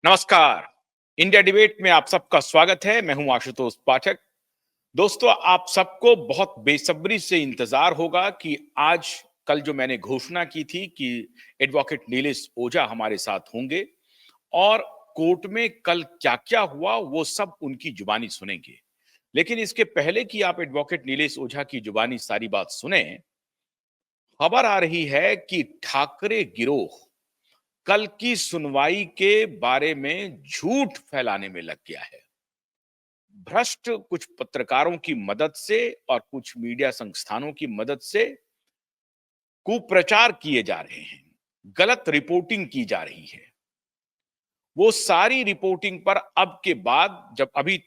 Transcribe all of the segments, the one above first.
नमस्कार। India debate में आप सबका स्वागत है। मैं हूं आशुतोष पाठक। दोस्तों, आप सबको बहुत बेसब्री से इंतजार होगा कि आज कल जो मैंने घोषणा की थी कि एडवोकेट नीलेश ओझा हमारे साथ होंगे और कोर्ट में कल क्या-क्या हुआ वो सब उनकी जुबानी सुनेंगे। लेकिन इसके पहले कि आप एडवोकेट नीलेश ओझा की जुबानी सारी बात सुने, खबर आ रही है कि ठाकरे गिरोह कल की सुनवाई के बारे में झूठ फैलाने में लग गया है। भ्रष्ट कुछ पत्रकारों की मदद से और कुछ मीडिया संस्थानों की मदद से कुप्रचार किए जा रहे हैं, गलत रिपोर्टिंग की जा रही है। वो सारी रिपोर्टिंग पर अब के बाद जब अभी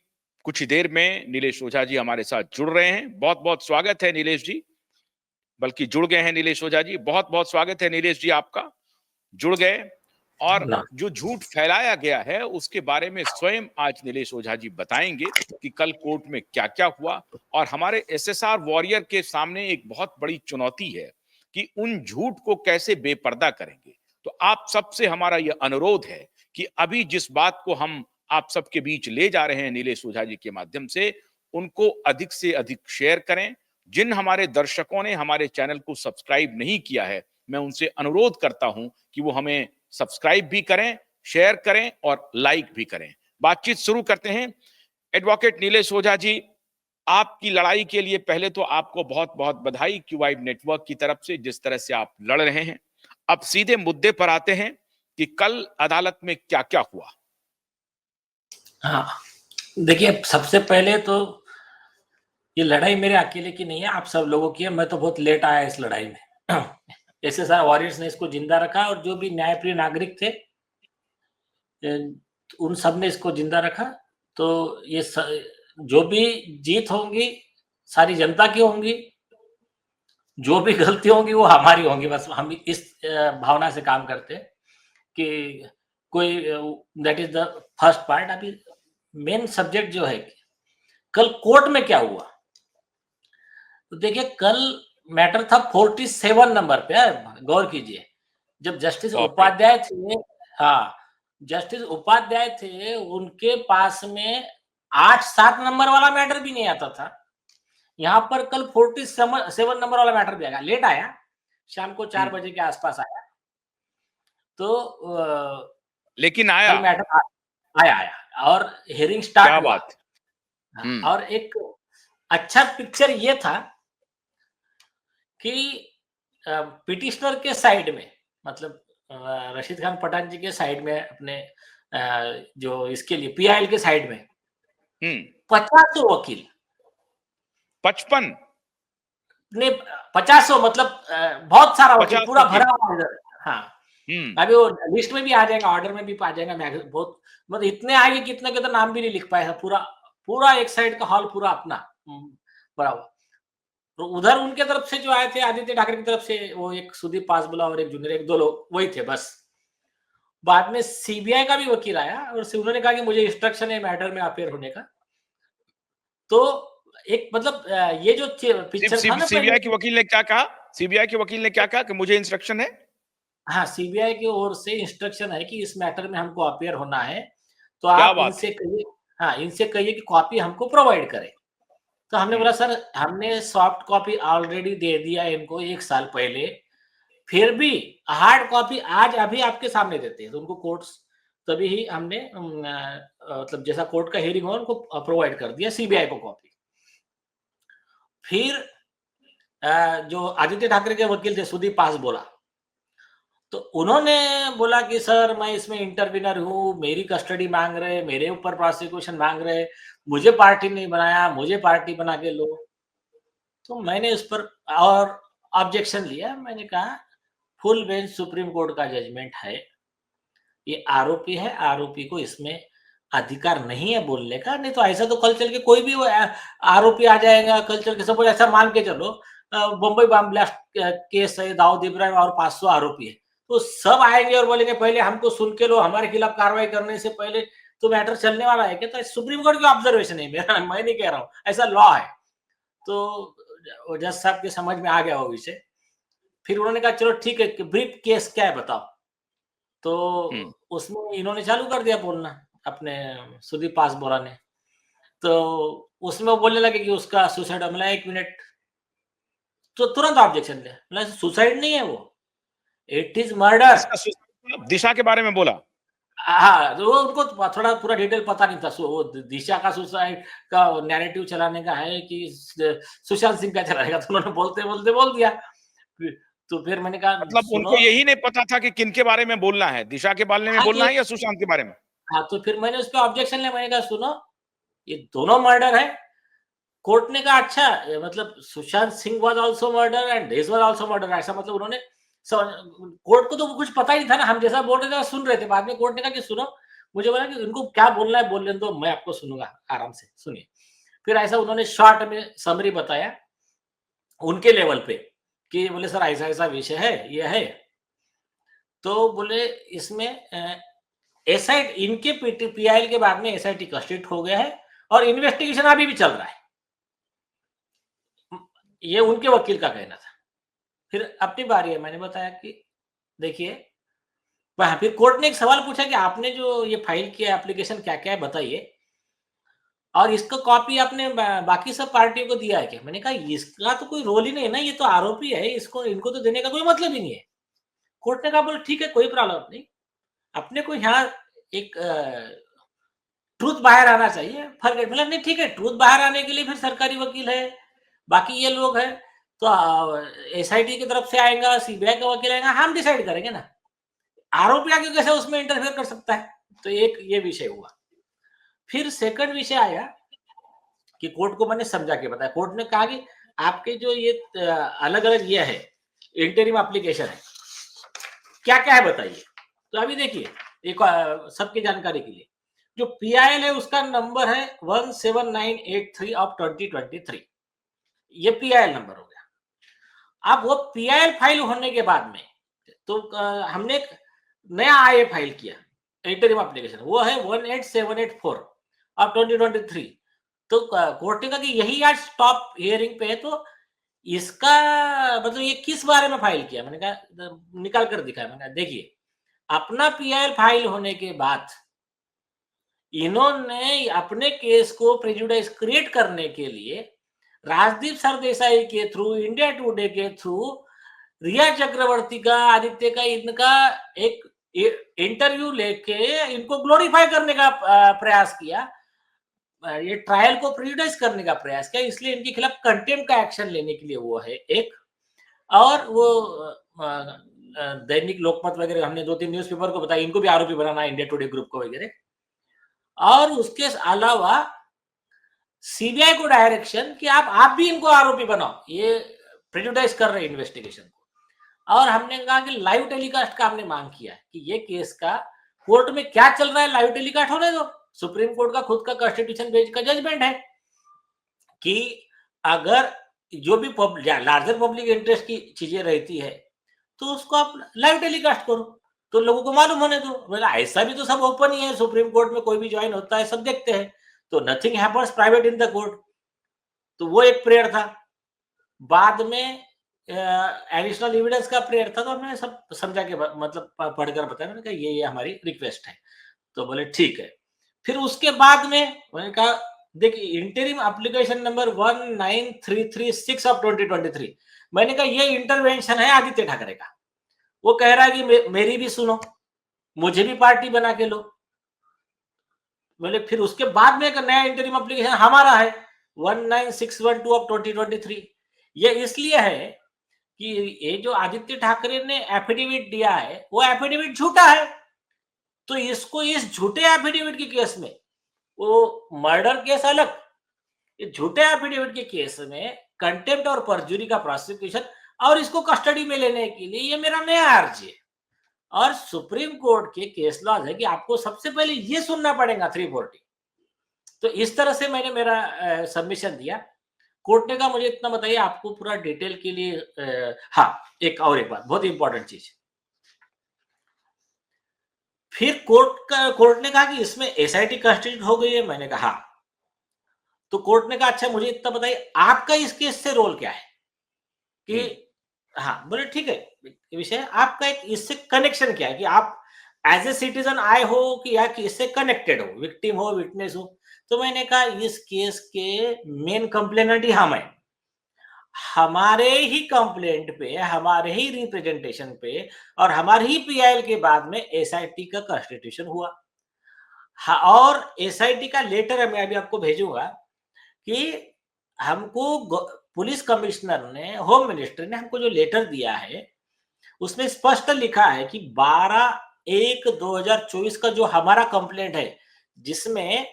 कुछ देर में नीलेश ओझा जी हमारे साथ जुड़ रहे हैं। बहुत बहुत स्वागत है नीलेश जी, बल्कि जुड़ गए हैं नीलेश ओझा जी। बहुत बहुत स्वागत है नीलेश जी आपका, जुड़ गए। और ना जो झूठ फैलाया गया है उसके बारे में स्वयं आज नीलेश ओझा जी बताएंगे कि कल कोर्ट में क्या क्या हुआ। और हमारे एसएसआर वॉरियर के सामने एक बहुत बड़ी चुनौती है कि उन झूठ को कैसे बेपर्दा करेंगे। तो आप सबसे हमारा यह अनुरोध है कि अभी जिस बात को हम आप सबके बीच ले जा रहे हैं नीलेश ओझा जी के माध्यम से, उनको अधिक से अधिक शेयर करें। जिन हमारे दर्शकों ने हमारे चैनल को सब्सक्राइब नहीं किया है, मैं उनसे अनुरोध करता हूं कि वो हमें सब्सक्राइब भी करें, शेयर करें और लाइक भी करें। बातचीत शुरू करते हैं। एडवोकेट नीलेश ओझा जी, आपकी लड़ाई के लिए पहले तो आपको बहुत बहुत बधाई क्यूवाइब नेटवर्क की तरफ से, जिस तरह से आप लड़ रहे हैं। अब सीधे मुद्दे पर आते हैं कि कल अदालत में क्या क्या हुआ। हाँ, देखिए, सबसे पहले तो ये लड़ाई मेरे अकेले की नहीं है, आप सब लोगों की है। मैं तो बहुत लेट आया इस लड़ाई में। एसएसआर वॉरियर्स ने इसको जिंदा रखा और जो भी न्यायप्रिय नागरिक थे उन सब ने इसको जिंदा रखा। तो ये जो भी जीत होंगी सारी जनता की होंगी, जो भी गलती होंगी वो हमारी होंगी। बस हम इस भावना से काम करते हैं कि कोई that is the first part. अभी मेन सब्जेक्ट जो है, कल कोर्ट में क्या हुआ, तो देखिए कल मैटर था 47 नंबर पे। गौर कीजिए, जब जस्टिस बाप रे। उपाध्याय थे, हाँ, जस्टिस उपाध्याय थे, उनके पास में 8-7 नंबर वाला मैटर भी नहीं आता था। यहाँ पर कल 47 नंबर वाला मैटर भी आया, लेट आया, शाम को 4 बजे के आसपास आया। तो लेकिन आया। कल मैटर आया और हियरिंग स्टार्ट क्या हुआ। बात। और एक अच्छा पिक्चर ये था कि पिटिशनर के साइड में, मतलब रशीद खान पठान जी के साइड में, अपने जो इसके लिए पीआईएल के साइड में 50 वकील, 55 ने 50, मतलब बहुत सारा वकील 50 पूरा वकील। भरा हुआ इधर। हाँ, अभी वो लिस्ट में भी आ जाएगा, ऑर्डर में भी आ जाएगा। बहुत मतलब इतने आएंगे कि इतने के तो नाम भी नहीं लिख पाए। पूरा पूरा एक साइड का हॉल पूरा अपना भरा हुआ। तो उधर उनके तरफ से जो आए थे, आदित्य ठाकरे की तरफ से, वो एक सुदीप पासबुला और एक जूनियर, एक दो लोग वही थे बस। बाद में सीबीआई का भी वकील आया और उन्होंने कहा कि मुझे इंस्ट्रक्शन है मैटर में अपेयर होने का। तो एक मतलब ये जो पिक्चर था ना पहले, सीबीआई के वकील ने क्या कहा? सीबीआई के वकील ने क्या कहा कि मुझे इंस्ट्रक्शन है? हाँ, सीबीआई की ओर से इंस्ट्रक्शन है कि इस मैटर में हमको अपेयर होना है, तो क्या आप बात इनसे है। कहिए, हाँ, इनसे कहिए कि कॉपी हमको प्रोवाइड करें। तो हमने बोला सर, हमने सॉफ्ट कॉपी ऑलरेडी दे दिया इनको 1 साल पहले, फिर भी हार्ड कॉपी आज अभी आपके सामने देते हैं। तो उनको कोर्ट्स तभी ही हमने मतलब जैसा कोर्ट का हियरिंग हो उनको प्रोवाइड कर दिया सीबीआई को कॉपी। फिर जो आदित्य ठाकरे के वकील थे सुदीप पासबोला, तो उन्होंने बोला कि सर मैं इसमें इंटरविनर हूँ, मेरी कस्टडी मांग रहे, मेरे ऊपर प्रोसिक्यूशन मांग रहे, मुझे पार्टी नहीं बनाया, मुझे पार्टी बना के लो। तो मैंने उस पर और ऑब्जेक्शन लिया। मैंने कहा फुल बेंच सुप्रीम कोर्ट का जजमेंट है, ये आरोपी है, आरोपी को इसमें अधिकार नहीं है बोलने का। नहीं तो ऐसा तो कल चल के कोई भी आरोपी आ जाएगा, कल चल के सपोज ऐसा मान के चलो बम्बई बम ब्लास्ट केस है, दाऊद इब्राहिम और 500 आरोपी है, तो सब आएंगे और बोलेंगे पहले हमको सुन के लो, हमारे खिलाफ कार्रवाई करने से पहले। तो मैटर चलने वाला है क्या? तो सुप्रीम कोर्ट की ऑब्जर्वेशन है, मेरा मैं नहीं कह रहा हूँ, ऐसा लॉ है। तो जज साहब के समझ में आ गया वो विषय। फिर उन्होंने कहा चलो ठीक है, ब्रीफ केस क्या है बताओ। तो हम्म। उसमें इन्होंने चालू कर दिया बोलना, अपने सुदीप पासबोरा ने। तो उसमें वो बोलने लगे कि उसका सुसाइड, मतलब 1 मिनट, तो तुरंत ऑब्जेक्शन दिया, मतलब सुसाइड नहीं है वो, इट इज मर्डर। किसका सुसाइड? दिशा के बारे में बोला? हाँ, तो वो उनको थोड़ा पूरा डिटेल पता नहीं था। वो दिशा का सुसाइड का नैरेटिव चलाने का है कि सुशांत सिंह का चलाएगा, तो उन्होंने बोलते बोलते बोल दिया। तो फिर मैंने कहा मतलब उनको सुनो। यही नहीं पता था कि किनके बारे में बोलना है, दिशा के बारे में हाँ, बोलना ये, है या सुशांत के बारे में? हाँ, तो फिर मैंने उस पर ऑब्जेक्शन लिया। मैंने कहा सुनो, ये दोनों मर्डर है। कोर्ट ने कहा अच्छा, मतलब Sushant Singh was also murder and this was also murder, ऐसा मतलब उन्होंने कोर्ट को तो कुछ पता ही नहीं था ना, हम जैसा बोल रहे थे सुन रहे थे। बाद में कोर्ट ने कहा कि सुनो, मुझे बोला कि इनको क्या बोलना है बोलने दो, मैं आपको सुनूंगा आराम से, सुनिए। फिर ऐसा उन्होंने शॉर्ट में समरी बताया उनके लेवल पे कि बोले सर ऐसा ऐसा विषय है, ये है। तो बोले इसमें एसआईटी, इनके पीआईएल के बाद में एसआईटी कस्टडी हो गया है और इन्वेस्टिगेशन अभी भी चल रहा है, ये उनके वकील का कहना था। फिर अपनी बारी है, मैंने बताया कि देखिए, फिर कोर्ट ने एक सवाल पूछा कि आपने जो ये फाइल किया एप्लीकेशन क्या क्या है बताइए, और इसका कॉपी आपने बाकी सब पार्टियों को दिया है क्या? मैंने कहा इसका तो कोई रोल ही नहीं है ना, ये तो आरोपी है, इसको इनको तो देने का कोई मतलब ही नहीं है। कोर्ट ने कहा बोले ठीक है, कोई प्रॉब्लम नहीं, अपने को यहाँ एक ट्रूथ बाहर आना चाहिए, फर्क मतलब नहीं, ठीक है, ट्रूथ बाहर आने के लिए फिर सरकारी वकील है, बाकी ये लोग है, तो एसआईटी की तरफ से आएगा, सीबीआई का वकील आएगा, हम डिसाइड करेंगे ना, आरोपी आगे कैसे उसमें इंटरफेयर कर सकता है। तो एक ये विषय हुआ। फिर सेकंड विषय आया कि कोर्ट को मैंने समझा के बताया। कोर्ट ने कहा कि आपके जो ये अलग अलग ये है इंटरिम एप्लीकेशन है, क्या क्या है बताइए। तो अभी देखिए, एक सबकी जानकारी के लिए, जो पीआईएल है उसका नंबर है 17983 ऑफ 2023, ये पीआईएल नंबर हो गया। अब वो पीआईएल फाइल होने के बाद में तो हमने एक नया आईए फाइल किया इंटरिम एप्लीकेशन, वो है 18784 ऑफ 2023। तो कोर्ट ने कहा कि यही आज स्टॉप हियरिंग पे है, तो इसका मतलब ये किस बारे में फाइल किया? मैंने कहा निकाल कर दिखाया। मैंने कहा देखिए, अपना पीआईएल फाइल होने के बाद इन्होंने अपने केस को प्रेजुडिस क्रिएट करने के लिए राजदीप सरदेसाई के थ्रू, इंडिया टुडे के थ्रू, रिया चक्रवर्ती का, आदित्य का, इनका एक इंटरव्यू लेके इनको ग्लोरीफाई करने का प्रयास किया, ये ट्रायल को प्रेजुडिस करने का प्रयास किया, इसलिए इनके खिलाफ कंटेम्प्ट का एक्शन लेने के लिए वो है एक। और वो दैनिक लोकमत वगैरह, हमने 2-3 न्यूज़पेपर को बताया इनको भी आरोपी बनाना है, इंडिया टुडे ग्रुप को वगैरह। और उसके अलावा सीबीआई को डायरेक्शन कि आप भी इनको आरोपी बनाओ, ये प्रेजुडाइज कर रहे हैं इन्वेस्टिगेशन को। और हमने कहा कि लाइव टेलीकास्ट का हमने मांग किया कि ये केस का कोर्ट में क्या चल रहा है लाइव टेलीकास्ट होने दो। सुप्रीम कोर्ट का खुद का कॉन्स्टिट्यूशन बेंच का जजमेंट है कि अगर जो भी लार्जर पब्लिक इंटरेस्ट की चीजें रहती है तो उसको आप लाइव टेलीकास्ट करो, तो लोगों को मालूम होने दो। बोला ऐसा भी तो सब ओपन ही है, सुप्रीम कोर्ट में कोई भी ज्वाइन होता है, सब देखते हैं, तो nothing happens private in the court. तो वो एक प्रेयर था। बाद में एडिशनल एविडेंस का प्रेयर था, तो मैंने सब समझा के मतलब पढ़कर बताया। मैंने कहा ये हमारी रिक्वेस्ट है, तो बोले ठीक है। फिर उसके बाद में मैंने कहा देखिए, इंटरिम एप्लीकेशन नंबर 19336 ऑफ 2023, मैंने कहा ये इंटरवेंशन है आदित्य ठाकरे का। वो कह रहा है कि मेरी भी सुनो, मुझे भी पार्टी बना के लो। बोले फिर उसके बाद में एक नया इंटरिम एप्लीकेशन हमारा है 19612 ऑफ 2023। ये इसलिए है कि ये जो आदित्य ठाकरे ने एफिडेविट दिया है वो एफिडेविट झूठा है, तो इसको इस झूठे एफिडेविट के केस में, वो मर्डर केस अलग, ये झूठे एफिडेविट के केस में कंटेम्प्ट और परजुरी का प्रोसिक्यूशन और इसको कस्टडी में लेने के लिए ये मेरा नया अर्जी है। और सुप्रीम कोर्ट के केस लॉज है कि आपको सबसे पहले ये सुनना पड़ेगा 340। तो इस तरह से मैंने मेरा सबमिशन दिया। कोर्ट ने कहा मुझे इतना बताइए, आपको पूरा डिटेल के लिए हाँ, एक बात बहुत इंपॉर्टेंट चीज, फिर कोर्ट ने कहा कि इसमें एसआईटी कस्टडी हो गई है। मैंने कहा हाँ। तो कोर्ट ने कहा अच्छा मुझे इतना बताइए आपका इस केस से रोल क्या है कि हाँ, बोले ठीक है, विषय आपका एक इससे कनेक्शन क्या है कि आप एज ए सिटीजन आए हो कि या किससे कनेक्टेड हो, विक्टिम हो, विटनेस हो। तो मैंने कहा इस केस के मेन कंप्लेनेंट ही हम हैं, हमारे ही कंप्लेंट पे, हमारे ही रिप्रेजेंटेशन पे और हमारे ही पीआईएल के बाद में एसआईटी का कॉन्स्टिट्यूशन हुआ। हाँ, और एसआईटी का लेटर मैं अभी आपको भेजूंगा कि हमको पुलिस कमिश्नर ने, होम मिनिस्टर ने हमको जो लेटर दिया है उसमें स्पष्ट लिखा है कि 12/1/2024 का जो हमारा कंप्लेंट है, जिसमें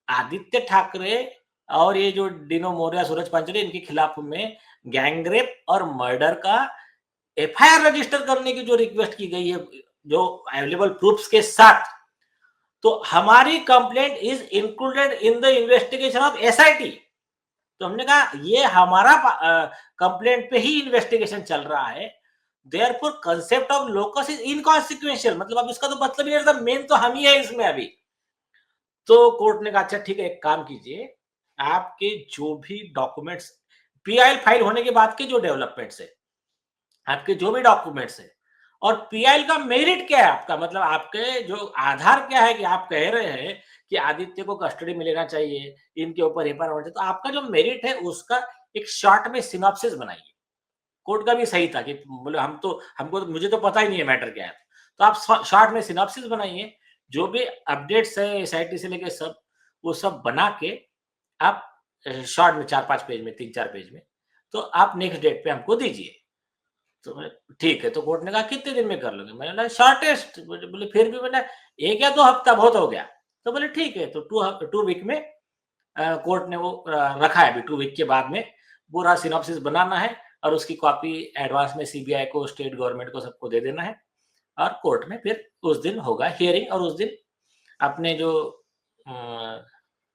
आदित्य ठाकरे और ये जो डिनो मोरिया, सूरज पांचोली, इनके खिलाफ में गैंगरेप और मर्डर का एफआईआर रजिस्टर करने की जो रिक्वेस्ट की गई है, जो अवेलेबल प्रूफ्स के साथ, तो हमारी complaint is included in the investigation of SIT. तो हमने कहा ये हमारा कंप्लेंट पे ही इन्वेस्टिगेशन चल रहा है, therefore concept of locus is inconsequential, मतलब अब इसका तो मतलब ही नहीं, मेन तो हम ही है इसमें अभी। तो कोर्ट ने कहा अच्छा ठीक है, एक काम कीजिए, आपके जो भी डॉक्यूमेंट्स, पीआईएल फाइल होने के बाद के जो डेवलपमेंट्स है, आपके जो भी डॉक्यूमेंट्स है, और पीआईएल का मेरिट क्या है आपका, मतलब आपके जो आधार क्या है कि आप कह रहे हैं कि आदित्य को कस्टडी में लेना चाहिए, इनके ऊपर एफआईआर होना चाहिए, तो आपका जो मेरिट है उसका एक शॉर्ट में सिनॉप्सिस बनाइए। कोर्ट का भी सही था कि बोले हम तो, हमको मुझे तो पता ही नहीं है मैटर क्या है, तो आप शॉर्ट में सिनॉप्सिस बनाइए, जो भी अपडेट्स है एसआईटी से लेके सब, वो सब बना के आप शॉर्ट में 4-5 पेज में, 3-4 पेज में, तो आप नेक्स्ट डेट पे हमको दीजिए। तो मैं ठीक है, तो कोर्ट ने कहा कितने दिन में कर लोगे, मैंने बोला शॉर्टेस्ट, बोले फिर भी मैंने 1 या 2 हफ्ता बहुत हो गया, तो बोले ठीक है, तो 2 वीक में कोर्ट ने वो रखा है, अभी 2 वीक के बाद में पूरा सिनॉप्सिस बनाना है और उसकी कॉपी एडवांस में सीबीआई को, स्टेट गवर्नमेंट को, सबको दे देना है, और कोर्ट में फिर उस दिन होगा हियरिंग, और उस दिन अपने जो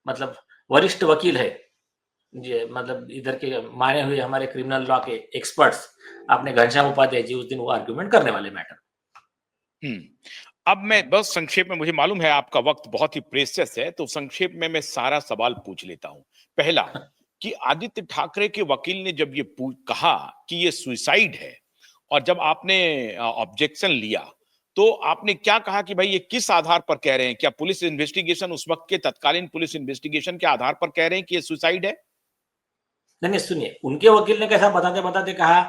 मतलब वरिष्ठ वकील है, जी, मतलब इधर के माने हुए हमारे क्रिमिनल लॉ के एक्सपर्ट्स, अपने घनश्याम उपाध्याय जी, उस दिन वो आर्गुमेंट करने वाले मैटर। अब मैं बस संक्षेप में, मुझे मालूम है आपका वक्त बहुत ही प्रेशियस है, तो संक्षेप में मैं सारा सवाल पूछ लेता हूं। पहला, कि आदित्य ठाकरे के वकील ने जब ये कहा कि ये सुसाइड है, और जब आपने ऑब्जेक्शन लिया, तो आपने क्या कहा कि भाई ये किस आधार पर कह रहे हैं? क्या पुलिस इन्वेस्टिगेशन, उस वक्त के तत्कालीन पुलिस इन्वेस्टिगेशन के आधार पर कह रहे हैं कि ये सुसाइड है? नहीं नहीं, सुनिए, उनके वकील ने कैसा बताते बताते कहा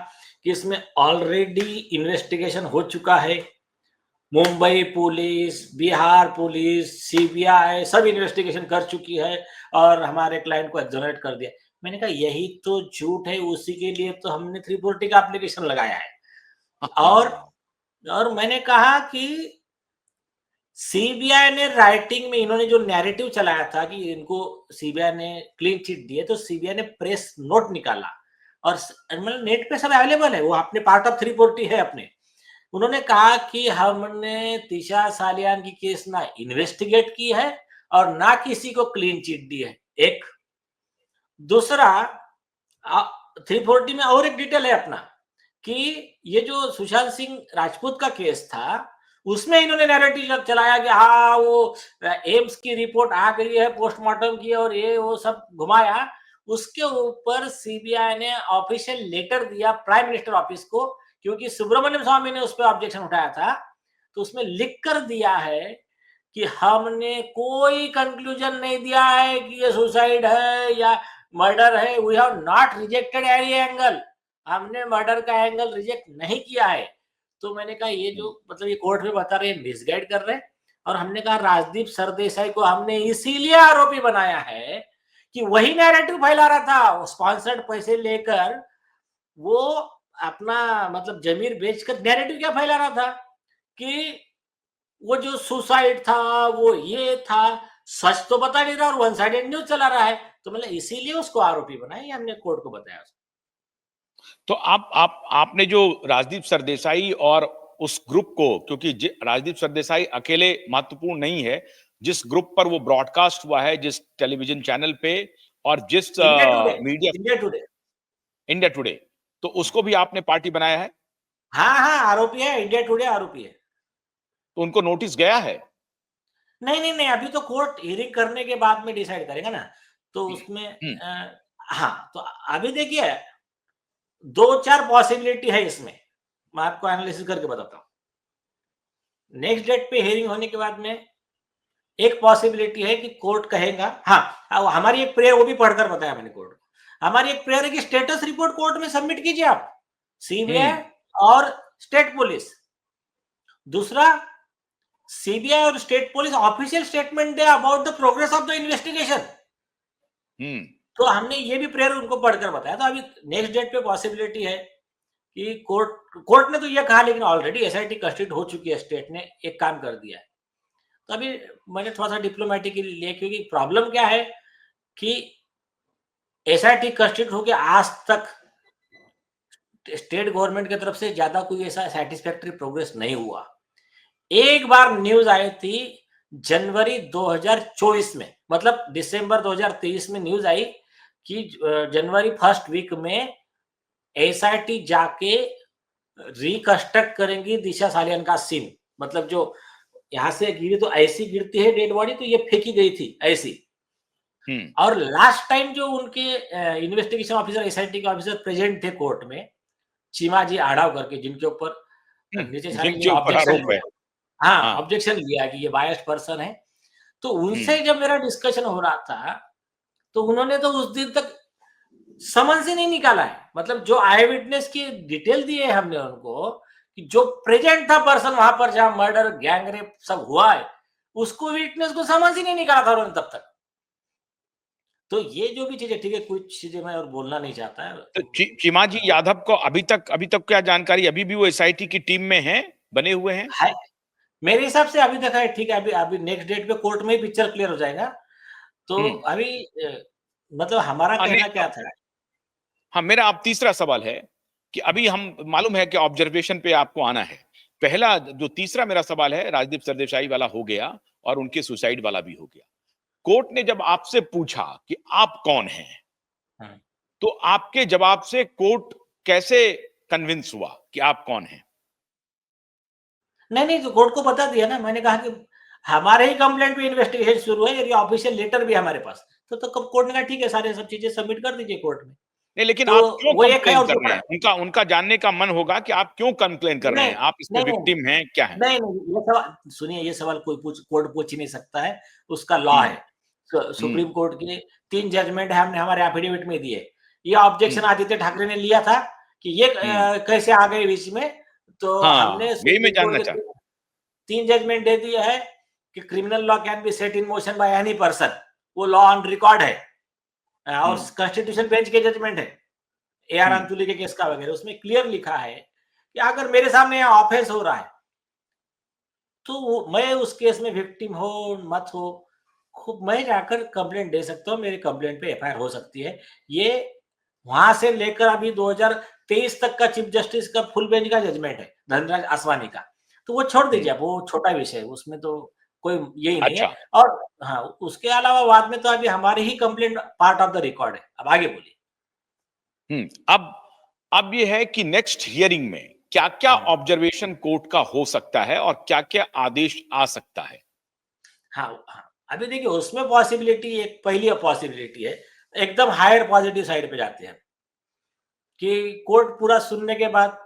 कि इसमें ऑलरेडी इन्वेस्टिगेशन हो चुका है, Mumbai police, Bihar police, CBI सब इन्वेस्टिगेशन कर चुकी है और हमारे क्लाइंट को एक्सोनरेट कर दिया। मैंने कहा यही तो झूठ है, उसी के लिए तो हमने 340 का एप्लीकेशन लगाया है। और हाँ। और मैंने कहा कि सीबीआई ने राइटिंग में, इन्होंने जो नैरेटिव चलाया था कि इनको सीबीआई ने क्लीन चिट दी है, तो सीबीआई ने प्रेस नोट निकाला और मतलब नेट पे सब अवेलेबल है, वो अपने पार्ट ऑफ 340 है अपने। उन्होंने कहा कि हमने तिशा सालियान की केस ना इन्वेस्टिगेट की है और ना किसी को क्लीन चिट दी है, एक। दूसरा, 340 में और एक डिटेल है अपना कि ये जो सुशांत सिंह राजपूत का केस था, उसमें इन्होंने नैरेटिव चलाया कि हाँ वो एम्स की रिपोर्ट आ गई है, पोस्टमार्टम की, और ये वो सब घुमाया। उसके ऊपर सीबीआई ने ऑफिशियल लेटर दिया प्राइम मिनिस्टर ऑफिस को, क्योंकि सुब्रमण्यम स्वामी ने उस पर ऑब्जेक्शन उठाया था, तो उसमें लिख कर दिया है कि हमने कोई कंक्लूजन नहीं दिया है कि ये सुसाइड है या मर्डर है, we have not rejected any angle, हमने मर्डर का एंगल रिजेक्ट नहीं किया है। तो मैंने कहा ये जो, मतलब ये कोर्ट में बता रहे हैं मिसगाइड कर रहे हैं। और हमने कहा राजदीप सरदेसाई को हमने इसीलिए आरोपी बनाया है कि वही नैरेटिव फैला रहा था, स्पॉन्सर्ड पैसे लेकर वो अपना मतलब जमीर बेचकर नैरेटिव क्या फैला रहा था कि वो जो सुसाइड था वो ये था, सच तो बता नहीं रहा और वन साइडेड न्यूज चला रहा है। तो मतलब इसीलिए उसको आरोपी बनाया, ये हमने कोर्ट को बताया। तो आपने जो राजदीप सरदेसाई और उस ग्रुप को, क्योंकि राजदीप सरदेसाई अकेले महत्वपूर्ण नहीं है, जिस ग्रुप पर वो ब्रॉडकास्ट हुआ है, जिस टेलीविजन चैनल पे, और जिस India today, media, India today. India today, तो उसको भी आपने पार्टी बनाया है? हाँ हाँ, आरोपी है, इंडिया टुडे आरोपी है। तो उनको नोटिस गया है? नहीं नहीं नहीं, अभी तो कोर्ट हियरिंग करने के बाद में डिसाइड करेगा ना, तो उसमें हम्म। हाँ, तो अभी देखिए 2-4 पॉसिबिलिटी है इसमें, मैं आपको एनालिसिस करके बताता हूँ। नेक्स्ट डेट पे हियरिंग होने के बाद में एक पॉसिबिलिटी है कि कोर्ट कहेगा, हाँ, हमारी एक प्रेयर वो भी पढ़कर बताया मैंने कोर्ट को, हमारी एक प्रेयर है कि स्टेटस रिपोर्ट कोर्ट में सबमिट कीजिए आप, सीबीआई और स्टेट पुलिस। दूसरा, सीबीआई और state police official statement they about the progress of the investigation. तो हमने ये भी प्रेयर उनको पढ़कर बताया। तो अभी नेक्स्ट डेट पे पॉसिबिलिटी है कि कोर्ट ने तो ये कहा, लेकिन ऑलरेडी एसआईटी कंस्टिट्यूट हो चुकी है, स्टेट ने एक काम कर दिया है। तो अभी मैंने थोड़ा सा डिप्लोमेटिकली लिया, क्योंकि प्रॉब्लम क्या है कि एसआईटी कंस्टिट्यूट होकर आज तक स्टेट गवर्नमेंट की तरफ से ज्यादा कोई ऐसा सेटिस्फैक्टरी प्रोग्रेस नहीं हुआ। एक बार न्यूज आई थी जनवरी 2024 में, मतलब दिसंबर 2023 में न्यूज आई कि जनवरी फर्स्ट वीक में एसआईटी जाके रिकंस्ट्रक्ट करेंगी दिशा सालियान का सीन। मतलब जो यहाँ से गिरी तो ऐसी गिरती है डेड बॉडी, तो ये फेंकी गई थी ऐसी। और लास्ट टाइम जो उनके इन्वेस्टिगेशन ऑफिसर, एसआईटी के ऑफिसर प्रेजेंट थे कोर्ट में, चीमाजी आड़ाव करके, जिनके ऊपर नीचे जिनके ऊपर आरोप है, ऑब्जेक्शन लिया कि ये बायस्ड पर्सन है। तो उनसे जब मेरा डिस्कशन हो रहा था, तो उन्होंने तो उस दिन तक समन ही नहीं निकाला है। मतलब जो आई विटनेस की डिटेल दी है हमने उनको, कि जो प्रेजेंट था पर्सन वहां पर जहां मर्डर गैंग रेप सब हुआ है, उसको विटनेस को समझ ही नहीं निकाला था उन्होंने तब तक। तो ये जो भी चीजें, ठीक है, कुछ चीजें मैं और बोलना नहीं चाहता है। तो चिमाजी यादव को अभी तक क्या जानकारी, अभी भी वो एसआईटी की टीम में हैं, बने हुए हैं? है, मेरे हिसाब से अभी तक है, ठीक है। अभी नेक्स्ट डेट पे कोर्ट में ही पिक्चर क्लियर हो जाएगा। तो अभी मतलब हमारा कहना क्या था। हाँ, मेरा अब तीसरा सवाल है कि अभी हम मालूम है कि ऑब्जर्वेशन पे आपको आना है। पहला जो तीसरा मेरा सवाल है, राजदीप सरदेसाई वाला हो गया और उनके सुसाइड वाला भी हो गया। कोर्ट ने जब आपसे पूछा कि आप कौन हैं, तो आपके जवाब से कोर्ट कैसे कन्विंस हुआ कि आप कौन हैं? नहीं, तो कोर्ट को बता दिया ना। मैंने कहा कि हमारे ही कंप्लेंट पे इन्वेस्टिगेशन शुरू है, यदि ऑफिशियल लेटर भी हमारे पास, तो कोर्ट ने कहा ठीक है, सारे सब चीजें सबमिट कर दीजिए कोर्ट में। नहीं, लेकिन तो आप क्यों वो एक है। कंप्लेन और कर रहे हैं? उनका जानने का मन होगा कि आप क्यों कंप्लेन कर रहे नहीं, हैं, आप इसमें विक्टिम हैं, क्या हैं? नहीं, ये सवाल सुनिए, ये सवाल कोर्ट पूछ ही नहीं सकता है, उसका लॉ है। सुप्रीम कोर्ट के 3 जजमेंट है, हमने हमारे एफिडेविट में दिए। ये ऑब्जेक्शन आदित्य ठाकरे ने लिया था कि ये कैसे आ गए बीच में। तो हमने यही मैं सुप्रीम जानना कोर्ट के चाहता हूं। 3 जजमेंट दे दिया है कि criminal law can be set in motion by any person. वो लॉ ऑन रिकॉर्ड है, और कॉन्स्टिट्यूशन बेंच के जजमेंट है, AR अंतुली के केस का वगैरह। उसमें क्लियर लिखा है कि अगर मेरे सामने ऑफेंस हो रहा है, तो मैं उस केस में विक्टिम हो मत हो, खुद मैं जाकर कंप्लेंट दे सकता हूँ, मेरे कंप्लेंट पे एफआईआर हो सकती है। ये वहां से लेकर अभी 2023 तक का चीफ जस्टिस का फुल बेंच का जजमेंट है, धनराज आसवानी का। तो वो छोड़ दीजिए, वो छोटा विषय है, उसमें तो कोई यही नहीं है। अच्छा। और हाँ, उसके अलावा बाद में तो अभी हमारे ही complaint part of the record है। अब आगे बोलिए। अब ये है कि नेक्स्ट हियरिंग में क्या क्या ऑब्जर्वेशन कोर्ट का हो सकता है और क्या क्या आदेश आ सकता है? हाँ, अभी देखिए, उसमें पॉसिबिलिटी, एक पहली पॉसिबिलिटी है, एकदम हायर पॉजिटिव साइड पे जाते हैं कि कोर्ट पूरा सुनने के बाद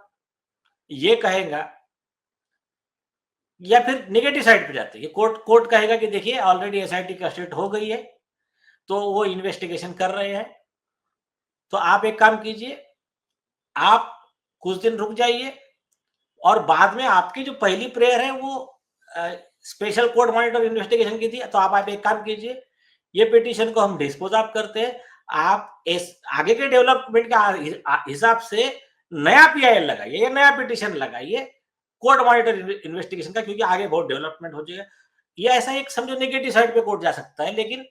ये कहेगा, या फिर नेगेटिव साइड पे जाते हैं कि कोर्ट कहेगा कि देखिए ऑलरेडी एसआईटी कंस्टिट्यूट हो गई है, तो वो इन्वेस्टिगेशन कर रहे हैं, तो आप एक काम कीजिए, आप कुछ दिन रुक जाइए, और बाद में आपकी जो पहली प्रेयर है वो स्पेशल कोर्ट मॉनिटर इन्वेस्टिगेशन की थी, तो आप एक काम कीजिए, ये पिटीशन को हम डिस्पोज ऑफ करते हैं, आप इस आगे के डेवलपमेंट के हिसाब से नया पीआईएल लगाइए, नया पिटीशन लगाइए कोर्ट मॉनिटर इन्वेस्टिगेशन का, क्योंकि आगे बहुत डेवलपमेंट हो जाएगा। ये ऐसा एक समझो नेगेटिव साइड पे कोर्ट जा सकता है, लेकिन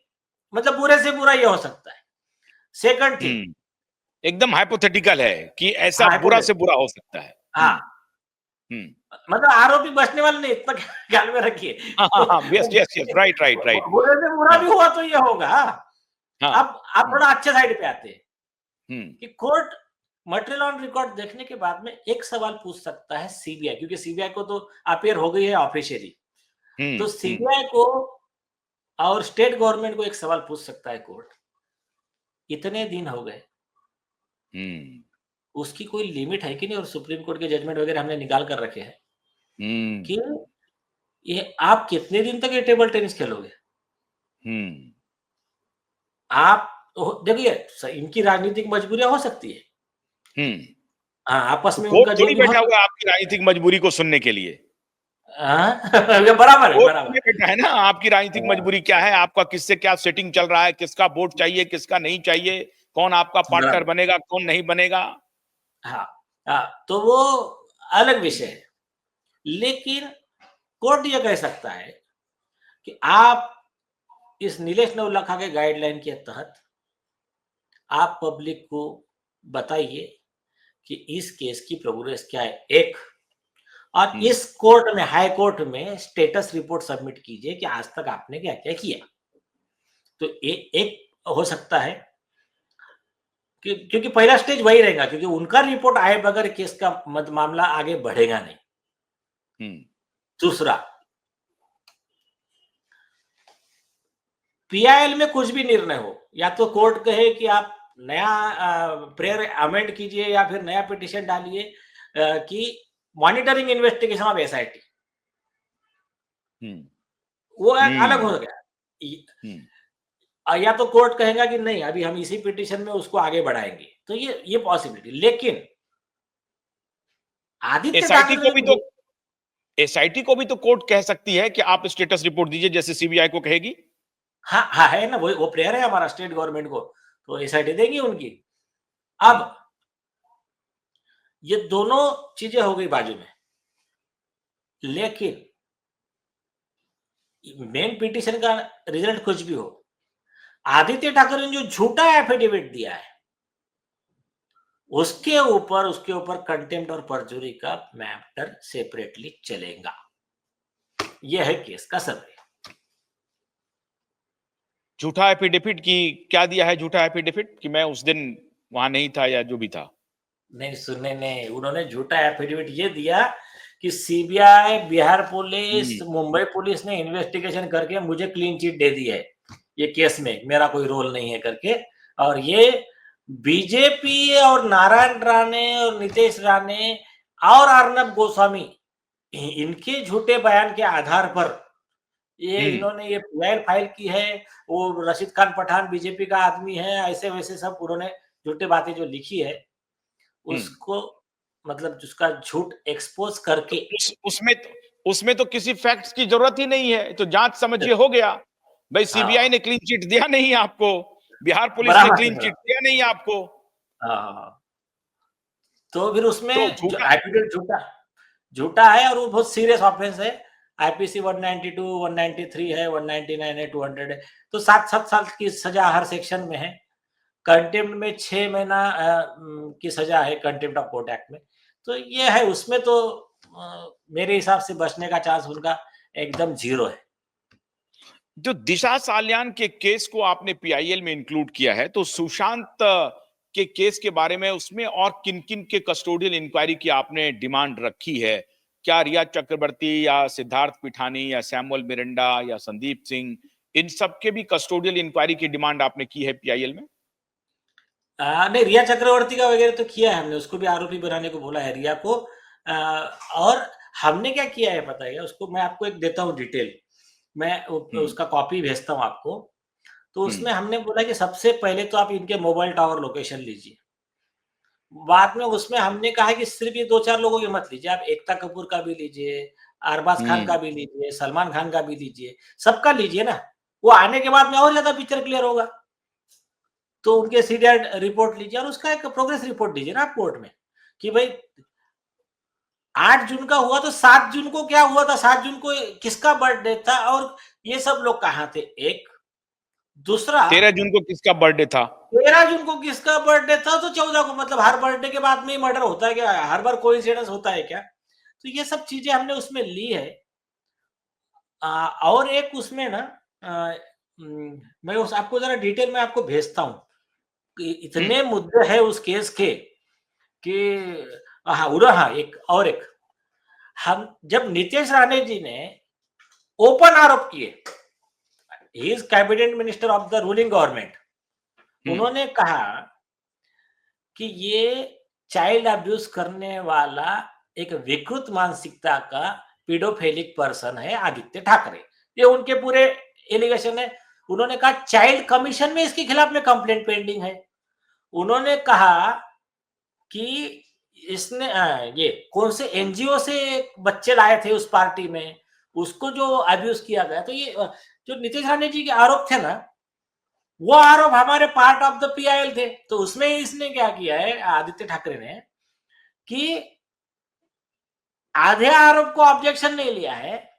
मतलब बुरे से बुरा ये हो सकता है। सेकंड थिंग, एकदम हाइपोथेटिकल है कि ऐसा बुरा से बुरा हो सकता है। हाँ, मतलब आरोपी बचने वाले नहीं, इतना ख्याल में रखिए। Yes, right. बुरे से बुरा भी हुआ तो ये होगा। अब आप थोड़ा अच्छे साइड पे आते हैं कि कोर्ट मटेरियल ऑन रिकॉर्ड देखने के बाद में एक सवाल पूछ सकता है सीबीआई, क्योंकि सीबीआई को तो अपेयर हो गई है ऑफिशियली। तो सीबीआई को और स्टेट गवर्नमेंट को एक सवाल पूछ सकता है कोर्ट, इतने दिन हो गए, उसकी कोई लिमिट है कि नहीं? और सुप्रीम कोर्ट के जजमेंट वगैरह हमने निकाल कर रखे हैं कि ये आप कितने दिन तक ये टेबल टेनिस खेलोगे? हम्म। आप देखिए, इनकी राजनीतिक मजबूरियां हो सकती है। हम्म। हाँ, आपस तो में कोर्ट उनका जो थोड़ी भी हो बैठा सकता हुआ है आपकी राजनीतिक मजबूरी को सुनने के लिए। हाँ, ये बराबर है, कोर्ट बराबर में बैठा है ना, आपकी राजनीतिक है। मजबूरी क्या है, आपका किससे क्या सेटिंग चल रहा है, किसका वोट चाहिए, किसका नहीं चाहिए, कौन आपका पार्टनर बराबर। बनेगा, कौन नहीं बनेगा। हाँ, तो वो अलग विषय है। लेकिन कोर्ट ये कह सकता है कि आप इस नीलेश नवलखा के गाइडलाइन के तहत आप पब्लिक को बताइए कि इस केस की प्रोग्रेस क्या है, एक। और हम्म। इस कोर्ट में, हाई कोर्ट में स्टेटस रिपोर्ट सबमिट कीजिए कि आज तक आपने क्या क्या किया। तो एक हो सकता है कि क्योंकि पहला स्टेज वही रहेगा, क्योंकि उनका रिपोर्ट आए बगैर केस का मामला आगे बढ़ेगा नहीं। हम्म। दूसरा, पीआईएल में कुछ भी निर्णय हो, या तो कोर्ट कहे कि आप नया प्रेयर अमेंड कीजिए या फिर नया पिटिशन डालिए कि मॉनिटरिंग इन्वेस्टिगेशन ऑफ एसआईटी, हम्म। वो एक अलग हम्म। हो गया। हम्म। या तो कोर्ट कहेगा कि नहीं, अभी हम इसी पिटिशन में उसको आगे बढ़ाएंगे, तो ये पॉसिबिलिटी। लेकिन आदित्य एसआईटी ठाकरे को ने भी तो एसआईटी को भी तो कोर्ट कह सकती है कि आप स्टेटस रिपोर्ट दीजिए, जैसे सीबीआई को कहेगी। हाँ हाँ, है ना, वो प्रेयर है हमारा स्टेट गवर्नमेंट को, तो एसआईटी देंगी उनकी। अब हम्म। ये दोनों चीजें हो गई बाजू में, लेकिन मेन पिटिशन का रिजल्ट कुछ भी हो, आदित्य ठाकरे ने जो झूठा एफिडेविट दिया है उसके ऊपर कंटेम्प्ट और परजुरी का मैटर सेपरेटली चलेगा। यह है केस का सर्वे। झूठा एफिडेविट की क्या दिया है? झूठा एफिडेविट कि मैं उस दिन वहां नहीं था या जो भी था। नहीं, सुनने ने उन्होंने झूठा एफिडेविट ये दिया कि सीबीआई, बिहार पुलिस, हम्म। मुंबई पुलिस ने इन्वेस्टिगेशन करके मुझे क्लीन चिट दे दी है, ये केस में मेरा कोई रोल नहीं है करके। और ये बीजेपी और नारायण राणे और नितेश राणे और अर्नब गोस्वामी, इनके झूठे बयान के आधार पर ये हम्म। इन्होंने ये पीआईएल फाइल की है। वो रशीद खान पठान बीजेपी का आदमी है, ऐसे वैसे सब उन्होंने झूठे बातें जो लिखी है हम्म। उसको, मतलब जिसका झूठ एक्सपोज करके। तो उसमें तो किसी फैक्ट्स की जरूरत ही नहीं है, तो जांच समझिए हो गया। भाई सीबीआई हाँ, ने क्लीन चिट दिया नहीं आपको, बिहार पुलिस ने बराबर क्लीन है। चिट दिया नहीं आपको। हाँ, तो फिर उसमें तो जो झूठा। एफिडेविट झूठा झूठा है और वो बहुत सीरियस ऑफेंस है। आईपीसी 192, 193 है, 199 है, 200 है। तो 7-7 साल की सजा हर सेक्शन में है। कंटेम्प्ट में 6 महीना की सजा है कंटेम्प्ट ऑफ कोर्ट एक्ट में। तो ये है, उसमें तो मेरे हिसाब से बचने का चांस उनका एकदम जीरो है। जो दिशा सालियान के केस को आपने पीआईएल में इंक्लूड किया है, तो सुशांत के केस के बारे में उसमें और किन किन के कस्टोडियल इंक्वायरी की आपने डिमांड रखी है? क्या रिया चक्रवर्ती या सिद्धार्थ पिठानी या सैमुअल मिरांडा या संदीप सिंह, इन सब के भी कस्टोडियल इंक्वायरी की डिमांड आपने की है पीआईएल में? नहीं, रिया चक्रवर्ती का वगैरह तो किया है हमने, उसको भी आरोपी बनाने को बोला है रिया को। और हमने क्या किया है पता है क्या? उसको मैं आपको एक देता हूँ डिटेल, मैं हम्म। उसका कॉपी भेजता हूँ आपको। तो हम्म। उसमें हमने बोला कि सबसे पहले तो आप इनके मोबाइल टावर लोकेशन लीजिए। बाद में उसमें हमने कहा कि सिर्फ ये 2-4 लोगों के मत लीजिए, आप एकता कपूर का भी लीजिए, अरबाज खान का हम्म। भी लीजिए, सलमान खान का भी लीजिए, सबका लीजिए ना। वो आने के बाद में और ज़्यादा पिक्चर क्लियर होगा। तो उनके सीरियल रिपोर्ट लीजिए और उसका एक प्रोग्रेस रिपोर्ट दीजिए ना आप कोर्ट में, कि भाई 8 जून का हुआ तो 7 जून को क्या हुआ था, 7 जून को किसका बर्थडे था और ये सब लोग कहाँ थे, एक। दूसरा, 13 जून को किसका बर्थडे था? 13 जून को किसका बर्थडे था, तो 14 को, मतलब हर बर्थडे के बाद में ही मर्डर होता है क्या? हर बार कोइंसिडेंस होता है क्या? तो ये सब चीजें हमने उसमें ली है। और एक उसमें ना, अ, मैं उस आपको जरा डिटेल में आपको भेजता हूँ कि हम्म। इतने मुद्दे हैं उस केस के कि हाँ, उरा हाँ, एक हम जब नीतीश राणे जी ने ओपन आरोप किए, he is cabinet minister of the ruling government, hmm. उन्होंने कहा कि ये चाइल्ड अब्यूज करने वाला एक विकृत मानसिकता का पीडोफिलिक पर्सन है आदित्य ठाकरे, ये उनके पूरे एलिगेशन है। उन्होंने कहा चाइल्ड कमीशन में इसके खिलाफ में कंप्लेंट पेंडिंग है। उन्होंने कहा कि इसने ये कौन से एनजीओ से बच्चे लाए थे उस पार्टी में, उसको जो अब्यूज किया गया। तो ये जो नीतीश राणे जी के आरोप थे ना, वो आरोप हमारे पार्ट ऑफ द पीआईएल थे। तो उसमें इसने क्या किया है आदित्य ठाकरे ने कि आधे आरोप को ऑब्जेक्शन नहीं लिया है,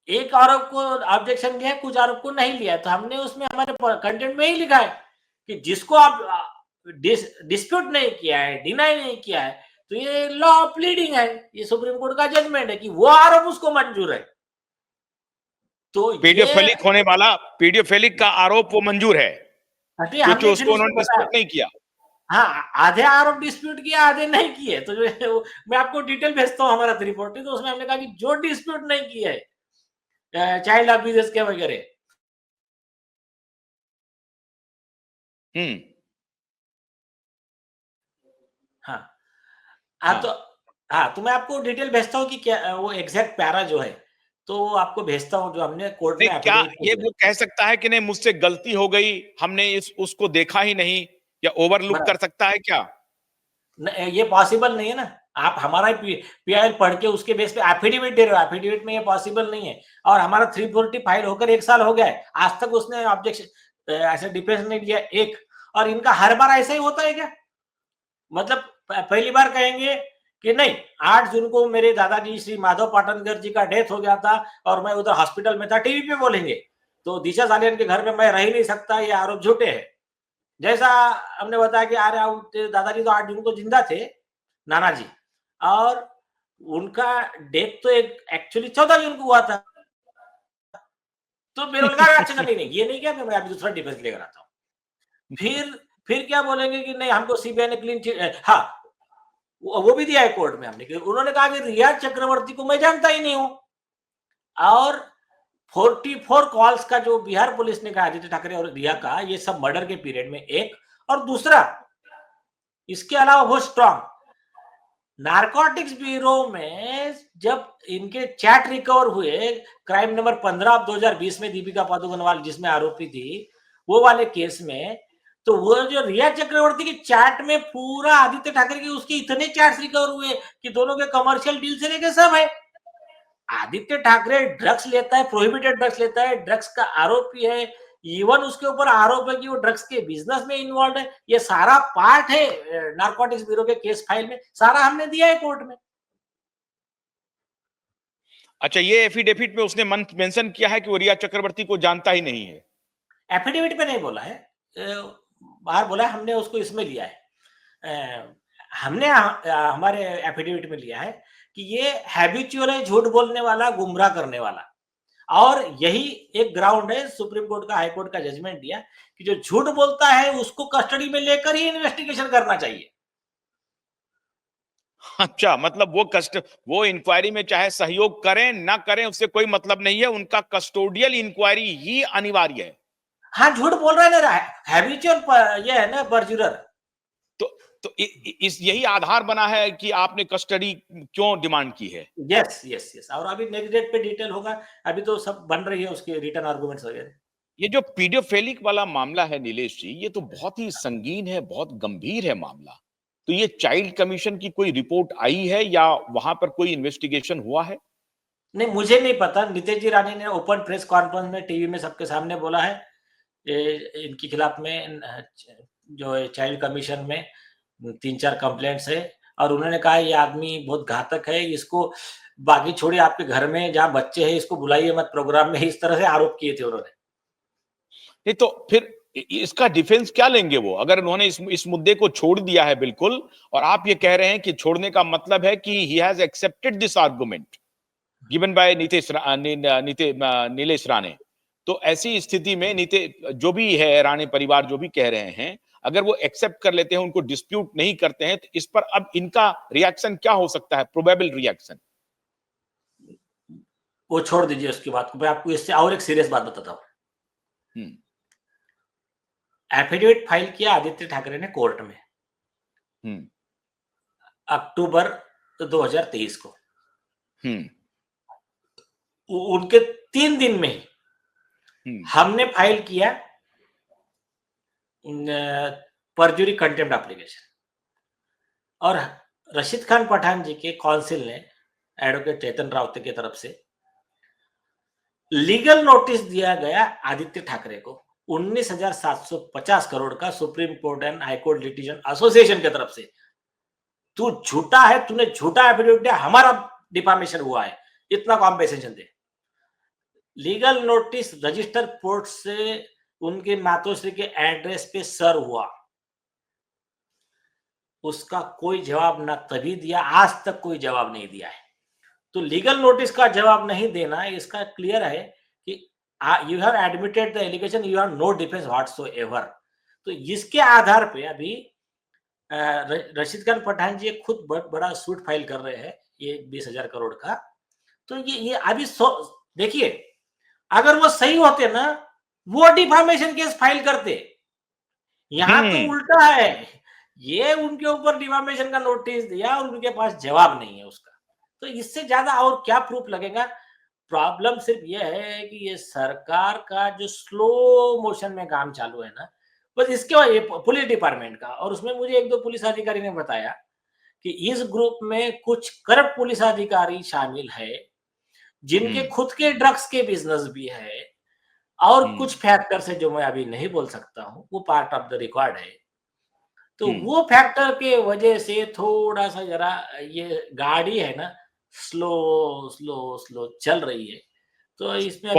एक आरोप को ऑब्जेक्शन लिया है, कुछ आरोप को नहीं लिया। तो हमने उसमें हमारे कंटेंट में ही लिखा है कि जिसको आप डिस्प्यूट नहीं किया है, डिनाई नहीं किया है, तो ये लॉ ऑफ प्लीडिंग है, ये सुप्रीम कोर्ट का जजमेंट है कि वो आरोप उसको मंजूर है। तो पीडियोफिलिक का आरोप वो मंजूर है क्योंकि हमने फिर उसको उसको उन्होंने बताया। डिस्प्यूट नहीं किया। हाँ, आधे आरोप डिस्प्यूट किया, आधे नहीं किए। तो जो मैं आपको डिटेल भेजता हूँ हमारा रिपोर्ट, तो उसमें हमने कहा कि जो डिस्प्यूट नहीं किया है चाइल्ड अब्यूज के वगैरह। हाँ हाँ, तो हाँ, तो मैं आपको डिटेल भेजता हूँ कि क्या वो एग्जैक्ट पैरा जो है, तो वो आपको भेजता हूँ जो हमने कोर्ट नहीं, में क्या एफिडेविट ये किया वो कह सकता है कि नहीं मुझसे गलती हो गई, हमने उसको देखा ही नहीं, या ओवरलुक कर है। सकता है क्या? ये पॉसिबल नहीं है ना। आप हमारा पीआईएल पढ़ के उसके बेस पे एफिडेविट दे रहे हो, एफिडेविट में ये पॉसिबल नहीं है। और हमारा 340 फाइल होकर 1 साल हो गया है, आज तक उसने ऑब्जेक्शन ऐसे डिफेंस नहीं दिया एक। और इनका हर बार ऐसा ही होता है क्या? मतलब पहली बार कहेंगे कि नहीं 8 जून को मेरे दादाजी श्री माधव पाटनकर जी का डेथ हो गया था और मैं उधर हॉस्पिटल में था, टीवी पे बोलेंगे। तो दिशा सालियन के घर में मैं रह ही नहीं सकता, ये आरोप झूठे हैं। जैसा हमने बताया कि अरे दादाजी तो 8 जून को जिंदा थे, नाना जी, और उनका डेथ तो एक एक्चुअली 14 जून को हुआ था। तो बेरोजगार अच्छा नहीं नहीं, ये नहीं क्या मैं अभी दूसरा डिफेंस लेकर आता हूँ। फिर क्या बोलेंगे कि नहीं हमको सीबीआई ने क्लीन चिट, हाँ वो भी दिया है कोर्ट में हमने। उन्होंने कहा कि रिया चक्रवर्ती को मैं जानता ही नहीं हूं। और 44 कॉल्स का जो बिहार पुलिस ने कहा आदित्य ठाकरे और रिया का, ये सब मर्डर के पीरियड में एक। और दूसरा इसके अलावा बहुत स्ट्रांग नारकोटिक्स ब्यूरो में जब इनके चैट रिकवर हुए, क्राइम नंबर 15 2020 में दीपिका पादुकोण वाली जिसमें आरोपी थी, वो वाले केस में, तो वो जो रिया चक्रवर्ती की चैट में पूरा आदित्य ठाकरे की उसके इतने चैट्स रिकवर हुए कि दोनों के कमर्शियल डील से लेके सब है। आदित्य ठाकरे ड्रग्स लेता है, प्रोहिबिटेड ड्रग्स लेता है, ड्रग्स का आरोपी है। इवन उसके ऊपर आरोप है कि वो ड्रग्स के बिजनेस में इन्वॉल्व है। ये सारा पार्ट है नारकोटिक्स ब्यूरो के केस फाइल में, सारा हमने दिया है कोर्ट में। अच्छा, ये एफिडेविट में उसने मेंशन किया है कि वो रिया चक्रवर्ती को जानता ही नहीं है? एफिडेविट में नहीं बोला है, बाहर बोला है, हमने उसको इसमें लिया है। हमने हमारे एफिडेविट में लिया है कि ये हैबिचुअल है, झूठ बोलने वाला, गुमराह करने वाला। और यही एक ग्राउंड है, सुप्रीम कोर्ट का, हाई कोर्ट का जजमेंट दिया कि जो झूठ बोलता है उसको कस्टडी में लेकर ही इन्वेस्टिगेशन करना चाहिए। अच्छा, मतलब वो इंक्वायरी में चाहे सहयोग करें ना करें उससे कोई मतलब नहीं है, उनका कस्टोडियल इंक्वायरी ही अनिवार्य है। हाँ, झूठ बोल रहा है ना, हैबिचुअल ये है ना परजुरर। तो इस यही आधार बना है कि आपने कस्टडी क्यों डिमांड की है? यस यस यस, और अभी नेक्स्ट डेट पे डिटेल होगा। अभी तो सब बन रही है उसके रिटर्न आर्गुमेंट्स वगैरह। ये जो पीडियोफिलिक वाला मामला है नीलेश जी, ये तो बहुत ही संगीन है, बहुत गंभीर है मामला। तो ये चाइल्ड कमीशन की कोई रिपोर्ट आई है या वहां पर कोई इन्वेस्टिगेशन हुआ है? नहीं, मुझे नहीं पता। नितेश जी राणे ने ओपन प्रेस कॉन्फ्रेंस में टीवी में सबके सामने बोला है इनके खिलाफ में जो चाइल्ड कमीशन में 3-4 कंप्लेंट्स है। और उन्होंने कहा ये आदमी बहुत घातक है, इसको बाकी छोड़िए, आपके घर में जहाँ बच्चे हैं इसको बुलाइए मत प्रोग्राम में, इस तरह से आरोप किए थे उन्होंने। नहीं तो फिर इसका डिफेंस क्या लेंगे वो, अगर उन्होंने इस मुद्दे को छोड़ दिया है बिल्कुल, और आप ये कह रहे हैं कि छोड़ने का मतलब है कि he has accepted this argument given by Nilesh Rane. तो ऐसी स्थिति में जो भी है राणे परिवार जो भी कह रहे हैं, अगर वो एक्सेप्ट कर लेते हैं, उनको डिस्प्यूट नहीं करते हैं, तो इस पर अब इनका रिएक्शन क्या हो सकता है, प्रोबेबल रिएक्शन? वो छोड़ दीजिए उसकी बात को, मैं आपको इससे और एक सीरियस बात बताता हूँ। एफिडेविट फाइल किया आदित्य ठाकरे ने कोर्ट में अक्टूबर 2023 को। उनके 3 दिन में ही हमने फाइल किया परजुरी कंटेम्प्ट एप्लीकेशन, और रशीद खान पठान जी के काउंसिल ने एडवोकेट चेतन राउत की तरफ से लीगल नोटिस दिया गया आदित्य ठाकरे को 19,750 करोड़ का supreme court and high court litigation association की तरफ से। तू झूठा है, तूने झूठा एफिडेविट दिया, हमारा डिफामेशन हुआ है, इतना कॉम्पेंसेशन दे। लीगल नोटिस रजिस्टर कोर्ट से उनके मातोश्री के एड्रेस पे सर हुआ, उसका कोई जवाब ना तभी दिया, आज तक कोई जवाब नहीं दिया है। तो लीगल नोटिस का जवाब नहीं देना, इसका क्लियर है कि you have admitted the allegation, you have no defence whatsoever. तो इसके आधार पे अभी रशीद खान पठान जी खुद बहुत बड़ा सूट फाइल कर रहे हैं, ये 20,000 करोड़ का। तो ये अभी देखिए, अगर वो सही होते ना, वो डिफामेशन केस फाइल करते। यहां तो उल्टा है, ये उनके ऊपर डिफामेशन का नोटिस दिया और उनके पास जवाब नहीं है उसका। तो इससे ज्यादा और क्या प्रूफ लगेगा? प्रॉब्लम सिर्फ ये है कि ये सरकार का जो स्लो मोशन में काम चालू है ना, बस इसके बाद ये पुलिस डिपार्टमेंट का, और उसमें मुझे 1-2 पुलिस अधिकारी ने बताया कि इस ग्रुप में कुछ करप्ट पुलिस अधिकारी शामिल है, जिनके खुद के ड्रग्स के बिजनेस भी है, और कुछ फैक्टर्स है जो मैं अभी नहीं बोल सकता हूं, वो पार्ट ऑफ द रिकॉर्ड है। तो वो फैक्टर के वजह से थोड़ा सा जरा ये गाड़ी है ना, स्लो स्लो स्लो चल रही है। तो इसमें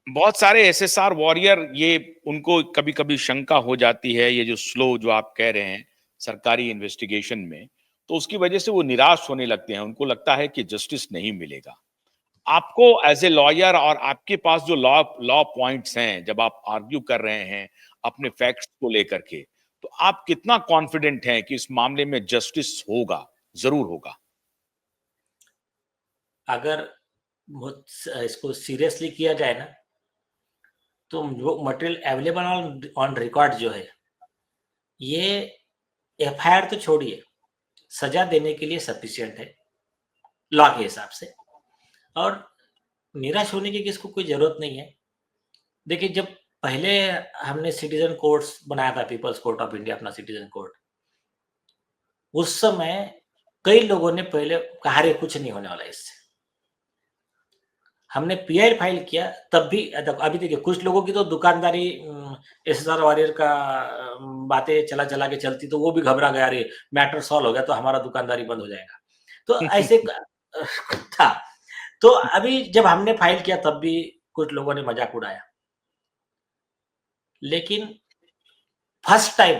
बहुत सारे एसएसआर वॉरियर, ये उनको कभी कभी शंका हो जाती है, ये जो स्लो जो आप कह रहे हैं सरकारी इन्वेस्टिगेशन में, तो उसकी वजह से वो निराश होने लगते हैं, उनको लगता है कि जस्टिस नहीं मिलेगा। आपको एज ए लॉयर, और आपके पास जो लॉ लॉ पॉइंट्स हैं, जब आप आर्ग्यू कर रहे हैं अपने फैक्ट्स को लेकर के, तो आप कितना कॉन्फिडेंट हैं कि इस मामले में जस्टिस होगा, जरूर होगा? अगर इसको सीरियसली किया जाए ना, तो वो मटेरियल अवेलेबल ऑन रिकॉर्ड जो है, ये एफआईआर तो छोड़िए, सजा देने के लिए सफिशिएंट है लॉ के हिसाब से, और निराश होने की किसको कोई जरूरत नहीं है। देखिए, जब पहले हमने सिटीजन कोर्ट्स बनाया था, पीपल्स कोर्ट ऑफ इंडिया, अपना सिटीजन कोर्ट, उस समय कई लोगों ने पहले कहा रे कुछ नहीं होने वाला इससे। हमने पीआई फाइल किया तब भी, अभी देखिए कुछ लोगों की तो दुकानदारी एसएसआर वॉरियर का बातें चला चला के चलती, तो वो भी घबरा गया, अरे मैटर सॉल्व हो गया तो हमारा दुकानदारी बंद हो जाएगा, तो ऐसे था। तो अभी जब हमने फाइल किया तब भी कुछ लोगों ने मजाक उड़ाया, लेकिन फर्स्ट टाइम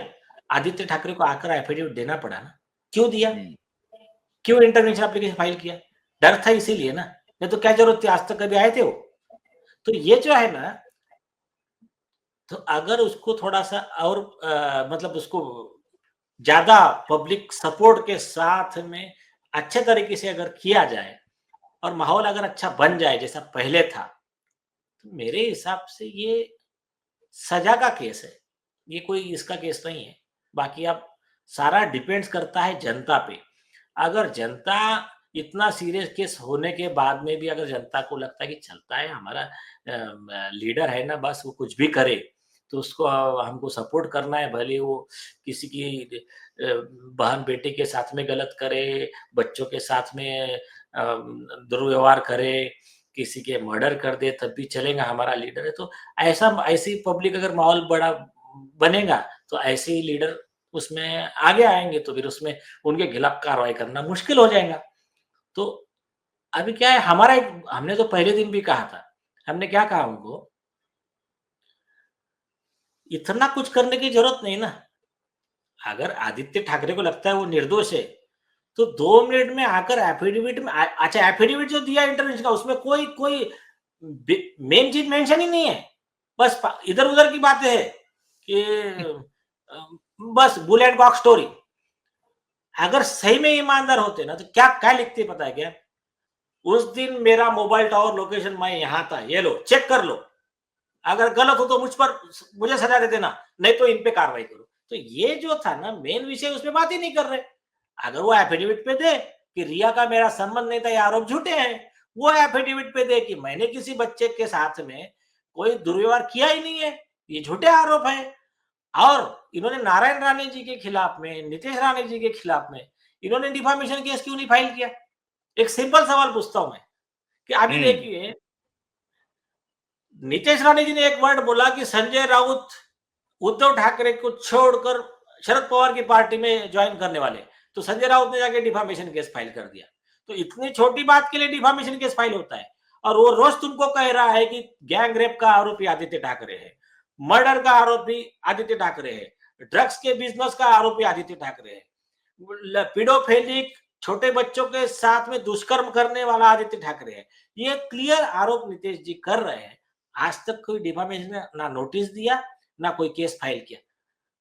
आदित्य ठाकरे को आकर एफिडेविट देना पड़ा ना। क्यों दिया? क्यों इंटरवेंशन एप्लीकेशन फाइल किया? डर था इसीलिए ना, नहीं तो क्या जरूरत थी? आज तक कभी आए थे वो? तो ये जो है ना, तो अगर उसको थोड़ा सा और मतलब उसको ज्यादा पब्लिक सपोर्ट के साथ में अच्छे तरीके से अगर किया जाए, और माहौल अगर अच्छा बन जाए जैसा पहले था, तो मेरे हिसाब से ये सजा का केस है, ये कोई इसका केस नहीं है। बाकी अब सारा डिपेंड्स करता है जनता पे। अगर जनता इतना सीरियस केस होने के बाद में भी अगर जनता को लगता है कि चलता है, हमारा लीडर है ना, बस वो कुछ भी करे तो उसको हमको सपोर्ट करना है, भले वो किसी की बहन बेटे के साथ में गलत करे, बच्चों के साथ में दुर्व्यवहार करे, किसी के मर्डर कर दे, तब भी चलेगा, हमारा लीडर है। तो ऐसी पब्लिक अगर माहौल बड़ा बनेगा, तो ऐसे ही लीडर उसमें आगे आएंगे, तो फिर उसमें उनके खिलाफ कार्रवाई करना मुश्किल हो जाएगा। तो अभी क्या है, हमने तो पहले दिन भी कहा था, हमने क्या कहा उनको, इतना कुछ करने की जरूरत नहीं ना। अगर आदित्य ठाकरे को लगता है वो निर्दोष है, तो 2 मिनट में आकर एफिडेविट में अच्छा, एफिडेविट जो दिया इंटरवेंशन का, उसमें कोई मेन चीज मेंशन ही नहीं है, बस इधर उधर की बातें है कि बस बुलेट बॉक्स स्टोरी। अगर सही में ईमानदार होते ना, तो क्या क्या लिखते पता है क्या? उस दिन मेरा मोबाइल टावर लोकेशन मैं यहां था, ये लो चेक कर लो, अगर गलत हो तो मुझे सजा दे देना, नहीं तो इन पे कार्रवाई करो। तो ये जो था ना मेन विषय, उसमें बात ही नहीं कर रहे। अगर वो एफिडेविट पे दे कि रिया का मेरा संबंध नहीं था, ये आरोप झूठे हैं, वो एफिडेविट पे दे कि मैंने किसी बच्चे के साथ में कोई दुर्व्यवहार किया ही नहीं है, ये झूठे आरोप है। और इन्होंने नारायण राणे जी के खिलाफ में, नीतीश राणे जी के खिलाफ में इन्होंने डिफामेशन केस क्यों नहीं फाइल किया? एक सिंपल सवाल पूछता हूं मैं कि अभी देखिए, नीतीश राणे जी ने एक वर्ड बोला कि संजय राउत उद्धव ठाकरे को छोड़कर शरद पवार की पार्टी में ज्वाइन करने वाले, तो संजय राउत ने जाके डिफामेशन केस फाइल कर दिया। तो इतनी छोटी बात के लिए डिफामेशन केस फाइल होता है, और वो रोज तुमको कह रहा है कि गैंग रेप का आरोपी आदित्य ठाकरे है, मर्डर का आरोपी आदित्य ठाकरे है, ड्रग्स के बिजनेस का आरोपी आदित्य ठाकरे है, पीडोफिलिक छोटे बच्चों के साथ में दुष्कर्म करने वाला आदित्य ठाकरे है। ये क्लियर आरोप नीतीश जी कर रहे हैं। आज तक कोई डिफामेशन ना नोटिस दिया, ना कोई केस फाइल किया।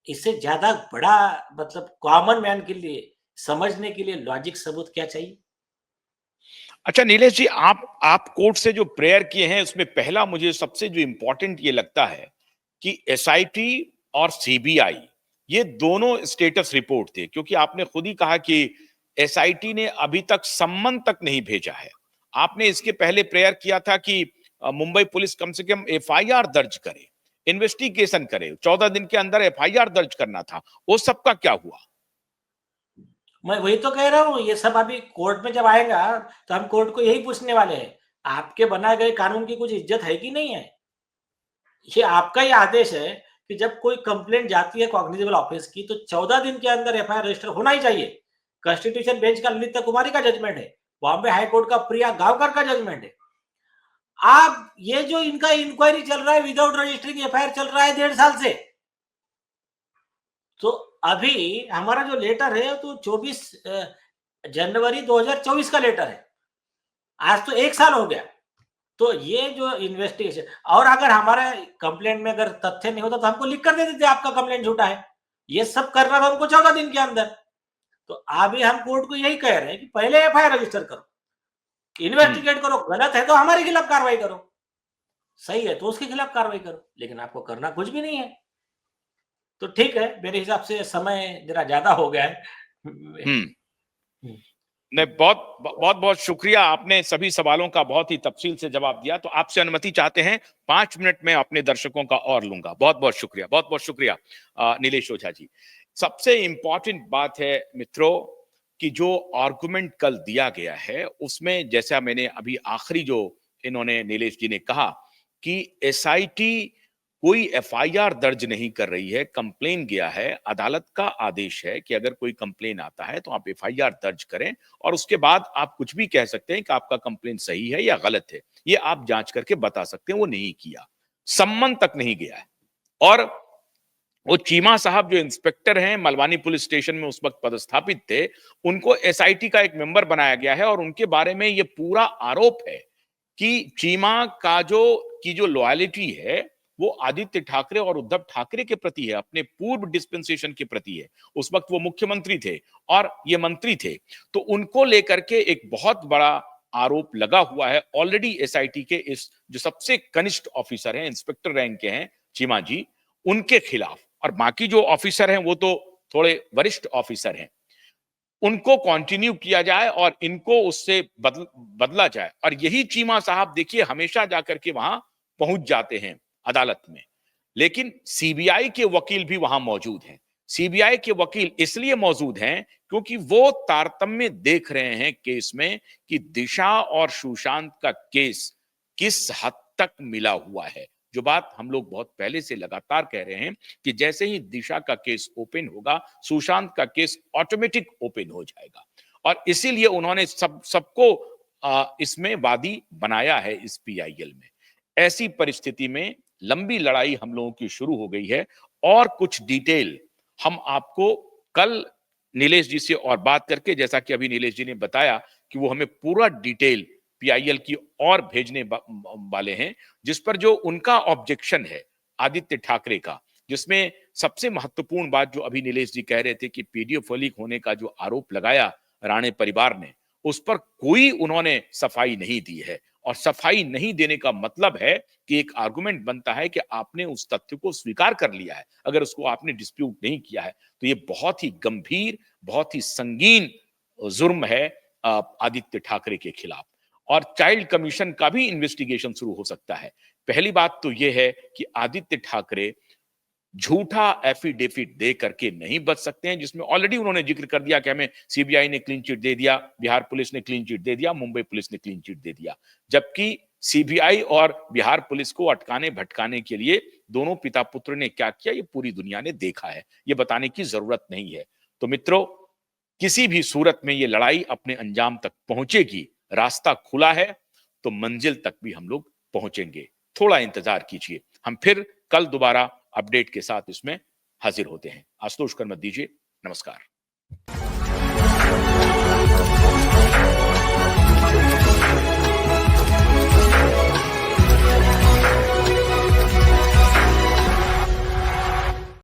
इससे ज्यादा बड़ा मतलब कॉमन मैन के लिए समझने के लिए लॉजिक सबूत क्या चाहिए? अच्छा नीलेश जी, आप कोर्ट से जो प्रेयर किए हैं उसमें पहला मुझे सबसे जो इंपॉर्टेंट ये लगता है कि एसआईटी और सीबीआई ये दोनों स्टेटस रिपोर्ट थे, क्योंकि आपने खुद ही कहा कि एसआईटी ने अभी तक सम्मन तक नहीं भेजा है। आपने इसके पहले प्रेयर किया था कि मुंबई पुलिस कम से कम एफआईआर दर्ज करे, इन्वेस्टिगेशन करे, 14 दिन के अंदर एफआईआर दर्ज करना था। वो सबका क्या हुआ? मैं वही तो कह रहा हूँ, ये सब अभी कोर्ट में जब आएगा तो हम कोर्ट को यही पूछने वाले हैं, आपके बनाए गए कानून की कुछ इज्जत है कि नहीं है? ये आपका ही आदेश है कि जब कोई कंप्लेंट जाती है कॉग्निजेबल ऑफिस की तो 14 दिन के अंदर एफआईआर रजिस्टर होना ही चाहिए। कॉन्स्टिट्यूशन बेंच का ललिता कुमारी का जजमेंट है, बॉम्बे हाई कोर्ट का प्रिया गावकर का जजमेंट है। आप ये जो इनका इंक्वायरी चल रहा है विदाउट रजिस्टरिंग एफआईआर चल रहा है 1.5 साल से। तो अभी हमारा जो लेटर है तो 24 जनवरी 2024 का लेटर है। आज तो 1 साल हो गया। तो ये जो इन्वेस्टिगेशन, और अगर हमारे कंप्लेंट में अगर तथ्य नहीं होता तो हमको लिख कर दे देते आपका कंप्लेंट झूठा है। ये सब करना था हमको 14 दिन के अंदर। तो अभी हम कोर्ट को यही कह रहे हैं कि पहले एफआईआर रजिस्टर करो, इन्वेस्टिगेट करो, गलत है तो हमारे खिलाफ कार्रवाई करो, सही है तो उसके खिलाफ कार्रवाई करो, लेकिन आपको करना कुछ भी नहीं है। तो ठीक है, मेरे हिसाब से समय जरा ज्यादा हो गया है। हम्म नहीं, बहुत बहुत बहुत शुक्रिया, आपने सभी सवालों का बहुत ही तफसील से जवाब दिया। तो आपसे अनुमति चाहते हैं 5 मिनट में अपने दर्शकों का और लूंगा। बहुत बहुत शुक्रिया नीलेश ओझा जी। सबसे इंपॉर्टेंट बात है मित्रों कि जो आर्गुमेंट कल दिया गया है उसमें, जैसा मैंने अभी आखिरी जो इन्होंने नीलेश जी ने कहा कि एसआईटी कोई एफआईआर दर्ज नहीं कर रही है, कंप्लेन गया है, अदालत का आदेश है कि अगर कोई कंप्लेन आता है तो आप एफआईआर दर्ज करें और उसके बाद आप कुछ भी कह सकते हैं कि आपका कंप्लेन सही है या गलत है, ये आप जांच करके बता सकते हैं। वो नहीं किया, सम्मन तक नहीं गया है। और वो चीमा साहब जो इंस्पेक्टर हैं, मलवानी पुलिस स्टेशन में उस वक्त पदस्थापित थे, उनको एसआईटी का एक मेंबर बनाया गया है और उनके बारे में ये पूरा आरोप है कि चीमा का जो लॉयलिटी है वो आदित्य ठाकरे और उद्धव ठाकरे के प्रति है, अपने पूर्व डिस्पेंसेशन के प्रति है। उस वक्त वो मुख्यमंत्री थे और ये मंत्री थे, तो उनको लेकर के एक बहुत बड़ा आरोप लगा हुआ है ऑलरेडी एसआईटी के इस जो सबसे कनिष्ठ ऑफिसर हैं, इंस्पेक्टर रैंक के हैं चीमा जी, उनके खिलाफ। और बाकी जो ऑफिसर हैं वो तो थोड़े वरिष्ठ ऑफिसर हैं, उनको कंटिन्यू किया जाए और इनको उससे बदला जाए। और यही चीमा साहब देखिए हमेशा जाकर के वहां पहुंच जाते हैं अदालत में, लेकिन सीबीआई के वकील भी वहां मौजूद हैं। सीबीआई के वकील इसलिए मौजूद हैं क्योंकि वो तारतम्य देख रहे हैं केस में कि दिशा और सुशांत का केस किस हद तक मिला हुआ है। जो बात हम लोग बहुत पहले से लगातार कह रहे हैं कि जैसे ही दिशा का केस ओपन होगा, सुशांत का केस ऑटोमेटिक ओपन हो जाएगा। और इसीलिए उन्होंने सबको इसमें वादी बनाया है इस पीआईएल में। ऐसी परिस्थिति में लंबी लड़ाई हम लोगों की शुरू हो गई है और कुछ डिटेल हम आपको कल नीलेश जी से और बात करके, जैसा कि अभी नीलेश जी ने बताया कि वो हमें पूरा डिटेल पीआईएल की और भेजने वाले हैं, जिस पर जो उनका ऑब्जेक्शन है आदित्य ठाकरे का, जिसमें सबसे महत्वपूर्ण बात जो अभी नीलेश जी कह रहे थे कि पीडीएफ लीक होने का जो आरोप लगाया राणे परिवार ने, उस पर कोई उन्होंने सफाई नहीं दी है। और सफाई नहीं देने का मतलब है कि एक आर्गुमेंट बनता है कि आपने उस तथ्य को स्वीकार कर लिया है, अगर उसको आपने डिस्प्यूट नहीं किया है तो ये बहुत ही गंभीर, बहुत ही संगीन जुर्म है आदित्य ठाकरे के खिलाफ। और चाइल्ड कमीशन का भी इन्वेस्टिगेशन शुरू हो सकता है। पहली बात तो यह है कि आदित्य ठाकरे झूठा एफिडेविट दे करके नहीं बच सकते हैं, जिसमें ऑलरेडी उन्होंने जिक्र कर दिया कि हमें सीबीआई ने क्लीन चिट दे दिया, बिहार पुलिस ने क्लीन चिट दे दिया, मुंबई पुलिस ने क्लीन चिट दे दिया। जबकि सीबीआई और बिहार पुलिस को अटकाने भटकाने के लिए दोनों पिता पुत्र ने क्या किया, ये पूरी दुनिया ने देखा है, ये बताने की जरूरत नहीं है। तो मित्रों, किसी भी सूरत में ये लड़ाई अपने अंजाम तक पहुंचेगी, रास्ता खुला है तो मंजिल तक भी हम लोग पहुंचेंगे। थोड़ा इंतजार कीजिए, हम फिर कल दोबारा अपडेट के साथ इसमें हाजिर होते हैं। आशुतोष कर मत दीजिए। नमस्कार।